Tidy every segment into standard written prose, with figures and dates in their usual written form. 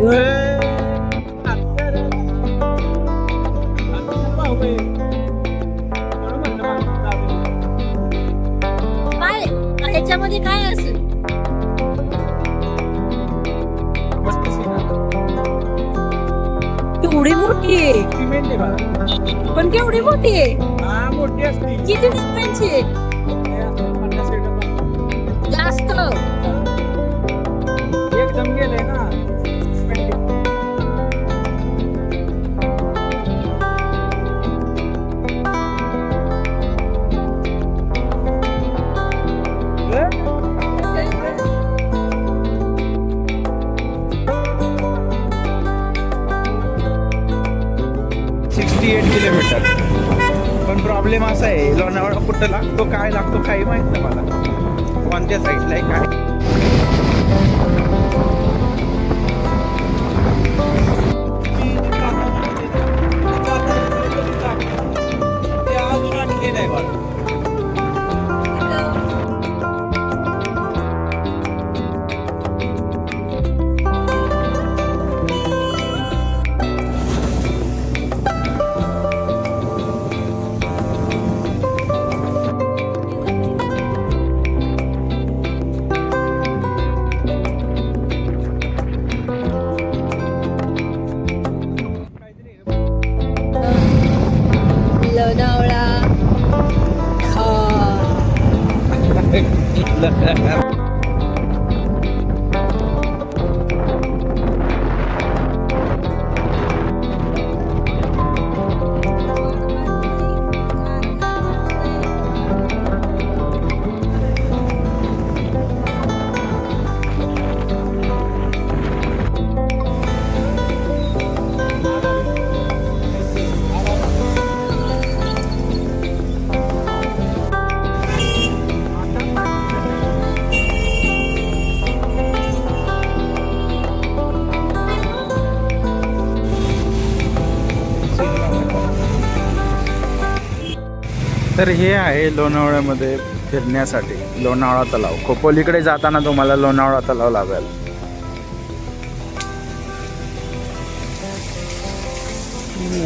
काय ह्याच्यामध्ये काय असेल? केवढी मोठी आहे, पण केवढी मोठी आहे. मोठी असती किती रुपयांची आहे? जास्त. एकदम गेले ना. किलोमीटर. पण प्रॉब्लेम असा आहे, लोणावळा कुठं लागतो, काय लागतो, काही माहित नाही मला कोणत्या साईडला आहे काय. लोणावळा तर हे आहे लोणावळ्यामध्ये फिरण्यासाठी लोणावळा तलाव. खोपोलीकडे जाताना तुम्हाला लोणावळा तलाव लागेल.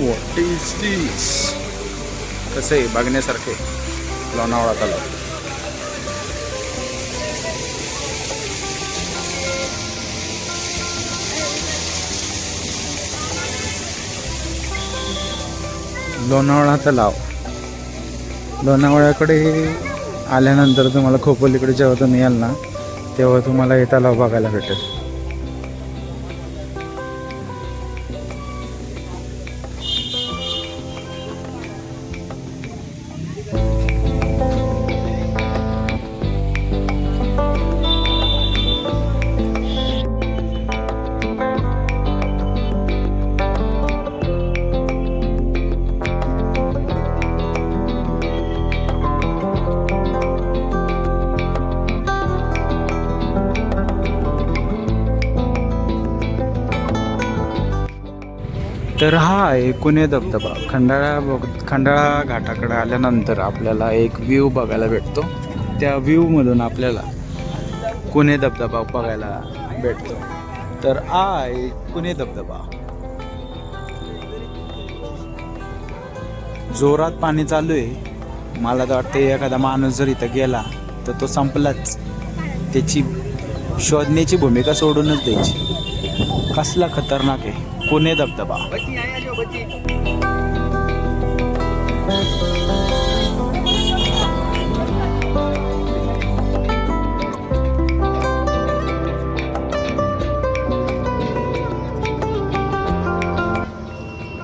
What is this? कसं आहे बघण्यासारखे लोणावळा तलाव. लोणावळा तलाव. लोणावळ्याकडे आल्यानंतर तुम्हाला खोपोलीकडे जेव्हा तुम्ही याल ना तेव्हा तुम्हाला हे तलाव बघायला भेटेल. तर हा आहे कुणे धबधबा. खंडाळा घाटाकडे आल्यानंतर आपल्याला एक व्ह्यू बघायला भेटतो. त्या व्ह्यूमधून आपल्याला कुणे धबधबा बघायला भेटतो. तर हा आहे कुणे धबधबा. जोरात पाणी चालू आहे. मला तर वाटतं एखादा माणूस जर इथं गेला तर तो संपलाच. त्याची शोधण्याची भूमिका सोडूनच द्यायची. कसला खतरनाक आहे कुणे धबधबा.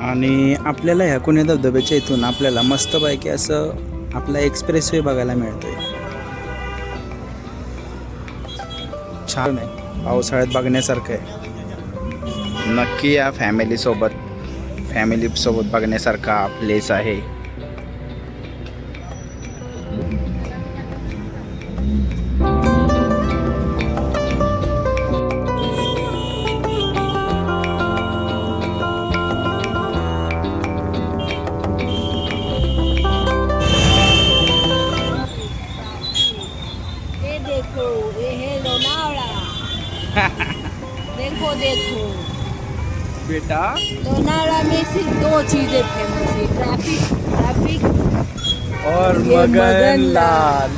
आणि आपल्याला ह्या कुणे धबधब्याच्या इथून आपल्याला मस्तपैकी असं आपला एक्सप्रेसवे बघायला मिळतोय. छान आहे, पावसाळ्यात बघण्यासारखं आहे. नक्की या फॅमिलीसोबत बघण्यासारखा प्लेस आहे. देखो ये है लोनावला देखो देखो बेटा लोनावला में सिर्फ 2 चीजें फेमस है, ट्रैफिक और ये मगन मगन लाल।